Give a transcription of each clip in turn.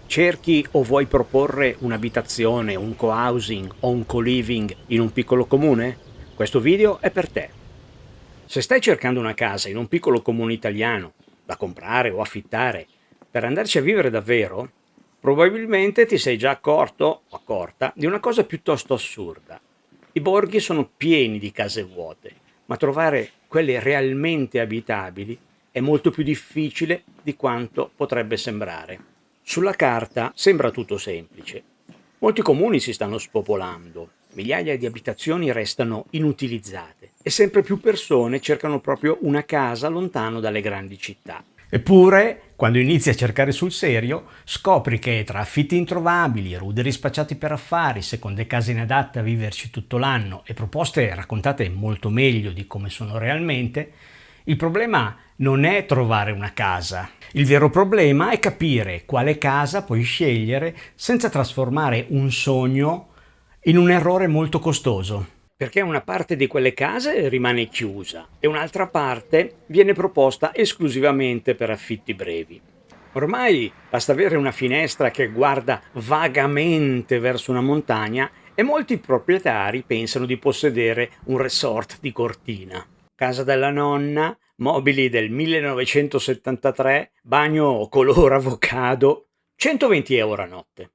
Cerchi o vuoi proporre un'abitazione, un co-housing o un co-living in un piccolo comune? Questo video è per te. Se stai cercando una casa in un piccolo comune italiano, da comprare o affittare, per andarci a vivere davvero, probabilmente ti sei già accorto o accorta di una cosa piuttosto assurda. I borghi sono pieni di case vuote, ma trovare quelle realmente abitabili è molto più difficile di quanto potrebbe sembrare. Sulla carta sembra tutto semplice. Molti comuni si stanno spopolando, migliaia di abitazioni restano inutilizzate e sempre più persone cercano proprio una casa lontano dalle grandi città. Eppure, quando inizi a cercare sul serio, scopri che tra affitti introvabili, ruderi spacciati per affari, seconde case inadatte a viverci tutto l'anno e proposte raccontate molto meglio di come sono realmente, il problema non è trovare una casa. Il vero problema è capire quale casa puoi scegliere senza trasformare un sogno in un errore molto costoso. Perché una parte di quelle case rimane chiusa e un'altra parte viene proposta esclusivamente per affitti brevi. Ormai basta avere una finestra che guarda vagamente verso una montagna e molti proprietari pensano di possedere un resort di Cortina. Casa della nonna, mobili del 1973, bagno color avocado, 120 euro a notte.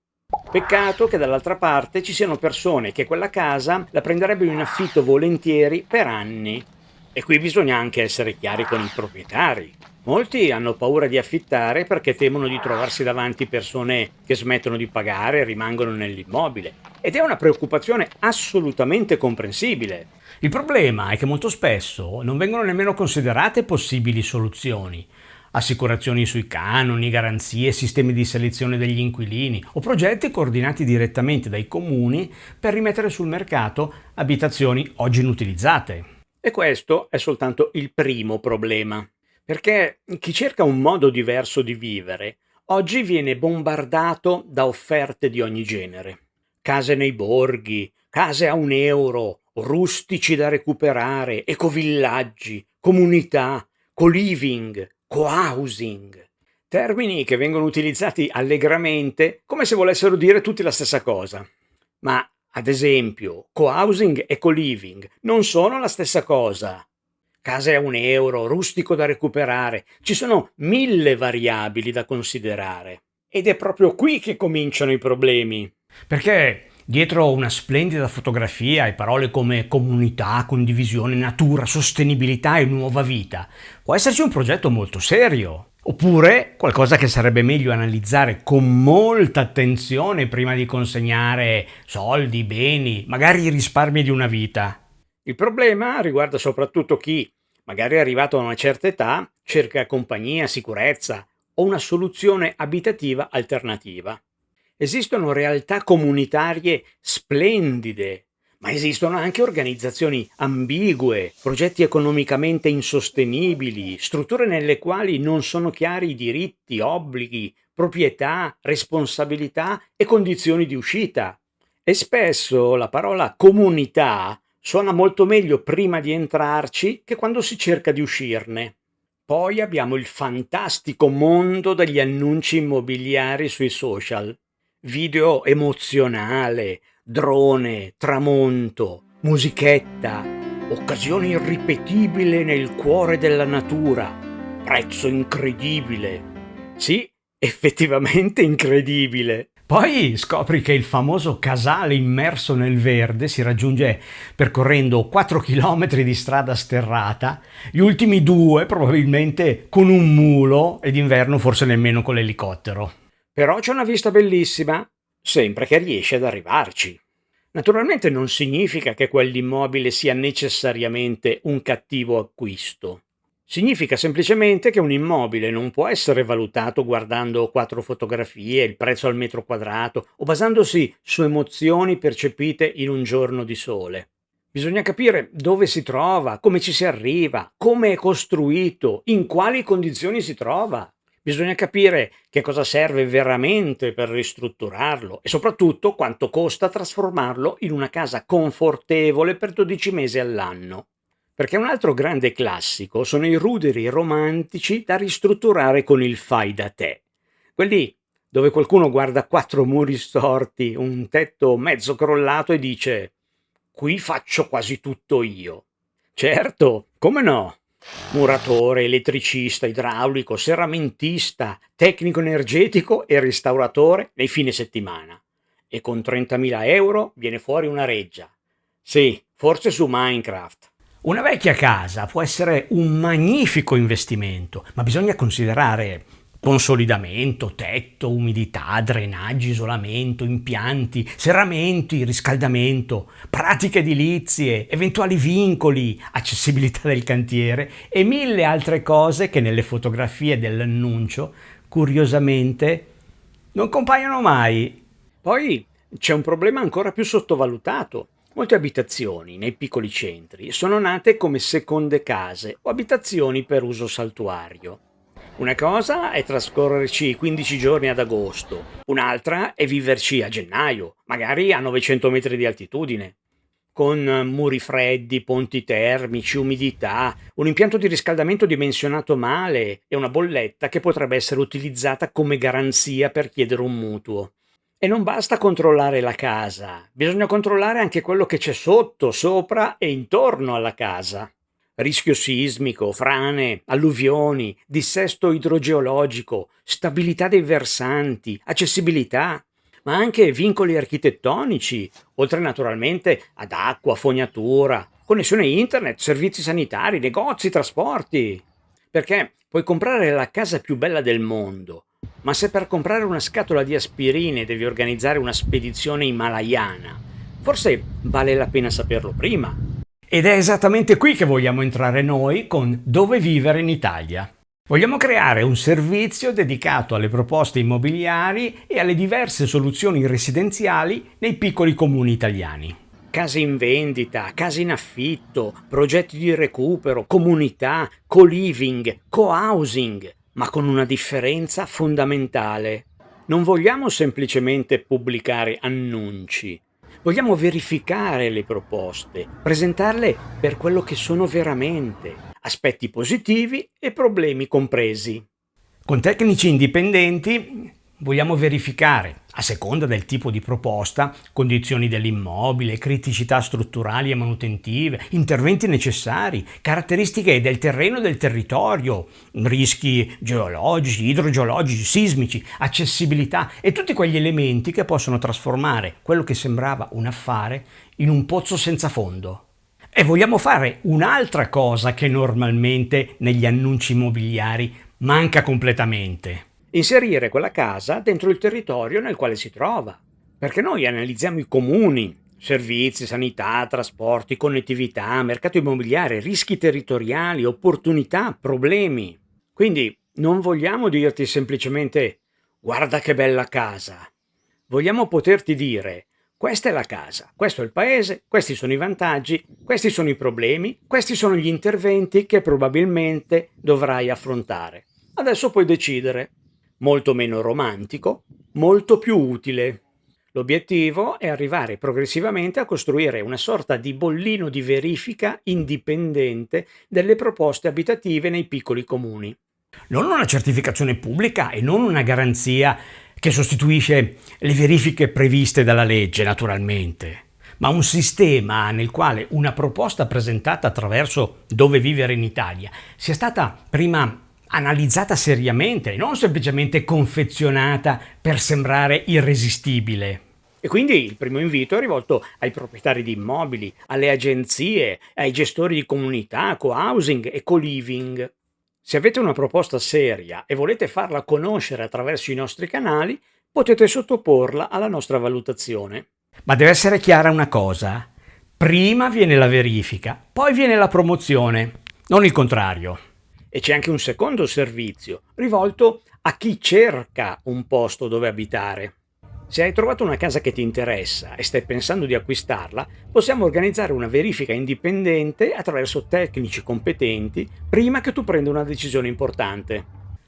Peccato che dall'altra parte ci siano persone che quella casa la prenderebbero in affitto volentieri per anni. E qui bisogna anche essere chiari con i proprietari. Molti hanno paura di affittare perché temono di trovarsi davanti persone che smettono di pagare e rimangono nell'immobile. Ed è una preoccupazione assolutamente comprensibile. Il problema è che molto spesso non vengono nemmeno considerate possibili soluzioni. Assicurazioni sui canoni, garanzie, sistemi di selezione degli inquilini o progetti coordinati direttamente dai comuni per rimettere sul mercato abitazioni oggi inutilizzate. E questo è soltanto il primo problema, perché chi cerca un modo diverso di vivere oggi viene bombardato da offerte di ogni genere. Case nei borghi, case a 1 euro, rustici da recuperare, ecovillaggi, comunità, co-living, co-housing. Termini che vengono utilizzati allegramente come se volessero dire tutti la stessa cosa. Ma, ad esempio, co-housing e co-living non sono la stessa cosa. Case a 1 euro, rustico da recuperare, ci sono 1000 variabili da considerare. Ed è proprio qui che cominciano i problemi. Perché dietro una splendida fotografia e parole come comunità, condivisione, natura, sostenibilità e nuova vita, può esserci un progetto molto serio. Oppure qualcosa che sarebbe meglio analizzare con molta attenzione prima di consegnare soldi, beni, magari i risparmi di una vita. Il problema riguarda soprattutto chi, magari arrivato a una certa età, cerca compagnia, sicurezza o una soluzione abitativa alternativa. Esistono realtà comunitarie splendide, ma esistono anche organizzazioni ambigue, progetti economicamente insostenibili, strutture nelle quali non sono chiari i diritti, obblighi, proprietà, responsabilità e condizioni di uscita. E spesso la parola comunità suona molto meglio prima di entrarci che quando si cerca di uscirne. Poi abbiamo il fantastico mondo degli annunci immobiliari sui social. Video emozionale, drone, tramonto, musichetta, occasione irripetibile nel cuore della natura, prezzo incredibile. Sì, effettivamente incredibile. Poi scopri che il famoso casale immerso nel verde si raggiunge percorrendo 4 km di strada sterrata, gli ultimi 2 probabilmente con un mulo e d'inverno forse nemmeno con l'elicottero. Però c'è una vista bellissima, sempre che riesci ad arrivarci. Naturalmente non significa che quell'immobile sia necessariamente un cattivo acquisto. Significa semplicemente che un immobile non può essere valutato guardando 4 fotografie, il prezzo al metro quadrato o basandosi su emozioni percepite in un giorno di sole. Bisogna capire dove si trova, come ci si arriva, come è costruito, in quali condizioni si trova. Bisogna capire che cosa serve veramente per ristrutturarlo e soprattutto quanto costa trasformarlo in una casa confortevole per 12 mesi all'anno. Perché un altro grande classico sono i ruderi romantici da ristrutturare con il fai da te. Quelli dove qualcuno guarda quattro muri storti, un tetto mezzo crollato e dice: qui faccio quasi tutto io. Certo, come no? Muratore, elettricista, idraulico, serramentista, tecnico energetico e restauratore nei fine settimana. E con 30.000 euro viene fuori una reggia. Sì, forse su Minecraft. Una vecchia casa può essere un magnifico investimento, ma bisogna considerare consolidamento, tetto, umidità, drenaggi, isolamento, impianti, serramenti, riscaldamento, pratiche edilizie, eventuali vincoli, accessibilità del cantiere e mille altre cose che nelle fotografie dell'annuncio, curiosamente, non compaiono mai. Poi c'è un problema ancora più sottovalutato. Molte abitazioni nei piccoli centri sono nate come seconde case o abitazioni per uso saltuario. Una cosa è trascorrerci 15 giorni ad agosto, un'altra è viverci a gennaio, magari a 900 metri di altitudine, con muri freddi, ponti termici, umidità, un impianto di riscaldamento dimensionato male e una bolletta che potrebbe essere utilizzata come garanzia per chiedere un mutuo. E non basta controllare la casa, bisogna controllare anche quello che c'è sotto, sopra e intorno alla casa. Rischio sismico, frane, alluvioni, dissesto idrogeologico, stabilità dei versanti, accessibilità, ma anche vincoli architettonici, oltre naturalmente ad acqua, fognatura, connessione internet, servizi sanitari, negozi, trasporti. Perché puoi comprare la casa più bella del mondo, ma se per comprare una scatola di aspirine devi organizzare una spedizione himalayana, forse vale la pena saperlo prima. Ed è esattamente qui che vogliamo entrare noi con Dove vivere in Italia. Vogliamo creare un servizio dedicato alle proposte immobiliari e alle diverse soluzioni residenziali nei piccoli comuni italiani. Case in vendita, case in affitto, progetti di recupero, comunità, co-living, co-housing, ma con una differenza fondamentale. Non vogliamo semplicemente pubblicare annunci. Vogliamo verificare le proposte, presentarle per quello che sono veramente, aspetti positivi e problemi compresi. Con tecnici indipendenti vogliamo verificare, a seconda del tipo di proposta, condizioni dell'immobile, criticità strutturali e manutentive, interventi necessari, caratteristiche del terreno e del territorio, rischi geologici, idrogeologici, sismici, accessibilità e tutti quegli elementi che possono trasformare quello che sembrava un affare in un pozzo senza fondo. E vogliamo fare un'altra cosa che normalmente negli annunci immobiliari manca completamente. Inserire quella casa dentro il territorio nel quale si trova, perché noi analizziamo i comuni, servizi, sanità, trasporti, connettività, mercato immobiliare, rischi territoriali, opportunità, problemi. Quindi non vogliamo dirti semplicemente guarda che bella casa. Vogliamo poterti dire questa è la casa, questo è il paese, questi sono i vantaggi, questi sono i problemi, questi sono gli interventi che probabilmente dovrai affrontare. Adesso puoi decidere. Molto meno romantico, molto più utile. L'obiettivo è arrivare progressivamente a costruire una sorta di bollino di verifica indipendente delle proposte abitative nei piccoli comuni. Non una certificazione pubblica e non una garanzia che sostituisce le verifiche previste dalla legge, naturalmente, ma un sistema nel quale una proposta presentata attraverso Dove vivere in Italia sia stata prima analizzata seriamente e non semplicemente confezionata per sembrare irresistibile. E quindi il primo invito è rivolto ai proprietari di immobili, alle agenzie, ai gestori di comunità, co-housing e co-living. Se avete una proposta seria e volete farla conoscere attraverso i nostri canali, potete sottoporla alla nostra valutazione. Ma deve essere chiara una cosa: prima viene la verifica, poi viene la promozione, non il contrario. E c'è anche un secondo servizio, rivolto a chi cerca un posto dove abitare. Se hai trovato una casa che ti interessa e stai pensando di acquistarla, possiamo organizzare una verifica indipendente attraverso tecnici competenti prima che tu prenda una decisione importante.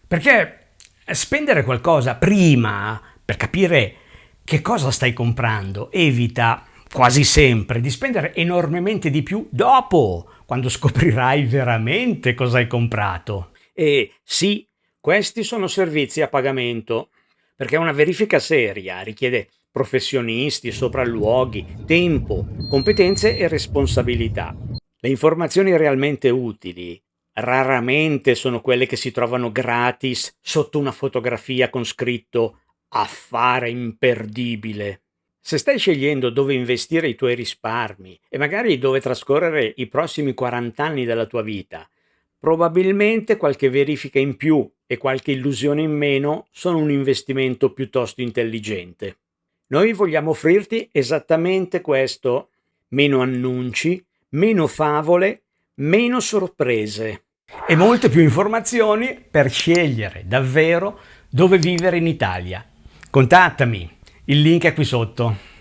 Perché spendere qualcosa prima per capire che cosa stai comprando evita quasi sempre di spendere enormemente di più dopo, quando scoprirai veramente cosa hai comprato. E sì, questi sono servizi a pagamento. perché una verifica seria richiede professionisti, sopralluoghi, tempo, competenze e responsabilità. Le informazioni realmente utili raramente sono quelle che si trovano gratis sotto una fotografia con scritto affare imperdibile. Se stai scegliendo dove investire i tuoi risparmi e magari dove trascorrere i prossimi 40 anni della tua vita, probabilmente qualche verifica in più e qualche illusione in meno sono un investimento piuttosto intelligente. Noi vogliamo offrirti esattamente questo: meno annunci, meno favole, meno sorprese. E molte più informazioni per scegliere davvero dove vivere in Italia. Contattami, il link è qui sotto.